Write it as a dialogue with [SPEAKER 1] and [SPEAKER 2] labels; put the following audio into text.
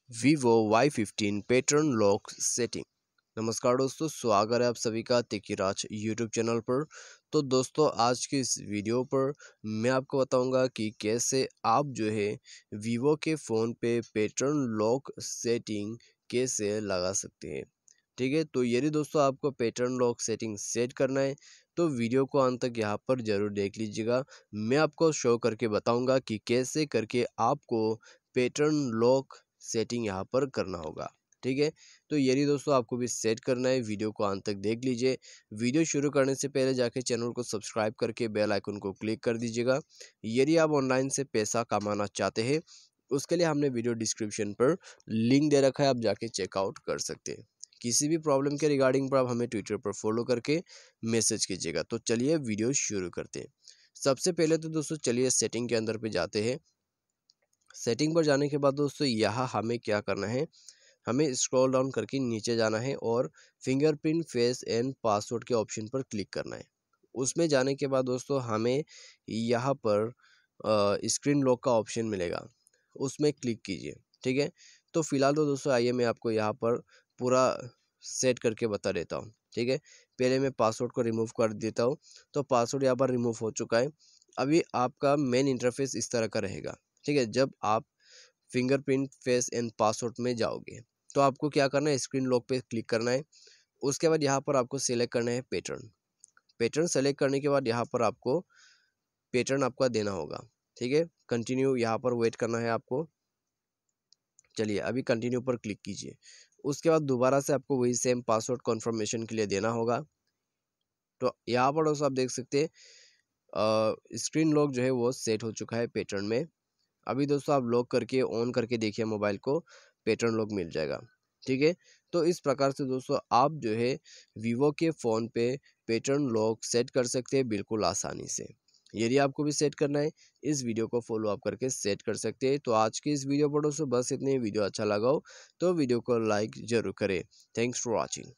[SPEAKER 1] Vivo Y15 pattern lock setting. नमस्कार दोस्तों, स्वागत है आप सभी का राज यूट्यूब चैनल पर। तो दोस्तों, आज की इस वीडियो पर मैं आपको बताऊंगा कि कैसे आप जो है वीवो के फ़ोन पे पैटर्न लॉक सेटिंग कैसे लगा सकते हैं। ठीक है, तो यदि दोस्तों आपको पैटर्न लॉक सेटिंग सेट करना है तो वीडियो को अंत तक यहाँ पर ज़रूर देख लीजिएगा। मैं आपको शो करके बताऊंगा कि कैसे करके आपको पैटर्न लॉक सेटिंग यहाँ पर करना होगा। ठीक है, तो यदि दोस्तों आपको भी सेट करना है, वीडियो को अंत तक देख लीजिए। वीडियो शुरू करने से पहले जाके चैनल को सब्सक्राइब करके बेल आइकन को क्लिक कर दीजिएगा। यदि आप ऑनलाइन से पैसा कमाना चाहते हैं, उसके लिए हमने वीडियो डिस्क्रिप्शन पर लिंक दे रखा है, आप जाके चेकआउट कर सकते हैं। किसी भी प्रॉब्लम के रिगार्डिंग पर आप हमें ट्विटर पर फॉलो करके मैसेज कीजिएगा। तो चलिए वीडियो शुरू करते हैं। सबसे पहले तो दोस्तों चलिए सेटिंग के अंदर पे जाते हैं। सेटिंग पर जाने के बाद दोस्तों यहाँ हमें क्या करना है, हमें स्क्रॉल डाउन करके नीचे जाना है और फिंगरप्रिंट, फेस एंड पासवर्ड के ऑप्शन पर क्लिक करना है। उसमें जाने के बाद दोस्तों हमें यहाँ पर स्क्रीन लॉक का ऑप्शन मिलेगा, उसमें क्लिक कीजिए। ठीक है, तो फिलहाल तो दोस्तों आइए मैं आपको यहाँ पर पूरा सेट करके बता देता हूँ। ठीक है, पहले मैं पासवर्ड को रिमूव कर देता हूँ। तो पासवर्ड यहाँ पर रिमूव हो चुका है। अभी आपका मेन इंटरफेस इस तरह का रहेगा। ठीक है, जब आप फिंगरप्रिंट, फेस एंड पासवर्ड में जाओगे तो आपको क्या करना है, स्क्रीन लॉक पे क्लिक करना है। उसके बाद यहाँ पर आपको सिलेक्ट करना है पैटर्न। पैटर्न सेलेक्ट करने के बाद यहाँ पर आपको पैटर्न आपका देना होगा। ठीक है, कंटिन्यू यहाँ पर वेट करना है आपको। चलिए अभी कंटिन्यू पर क्लिक कीजिए। उसके बाद दोबारा से आपको वही सेम पासवर्ड कन्फर्मेशन के लिए देना होगा। तो यहाँ पर दोस्तों आप देख सकते हैं स्क्रीन लॉक जो है वो सेट हो चुका है पैटर्न में। अभी दोस्तों आप लॉक करके ऑन करके देखिए मोबाइल को, पैटर्न लॉक मिल जाएगा। ठीक है, तो इस प्रकार से दोस्तों आप जो है वीवो के फ़ोन पे पैटर्न लॉक सेट कर सकते हैं बिल्कुल आसानी से। यदि आपको भी सेट करना है, इस वीडियो को फॉलो अप करके सेट कर सकते हैं। तो आज की इस वीडियो पर दोस्तों बस इतने ही। वीडियो अच्छा लगा हो तो वीडियो को लाइक ज़रूर करें। Thanks for watching.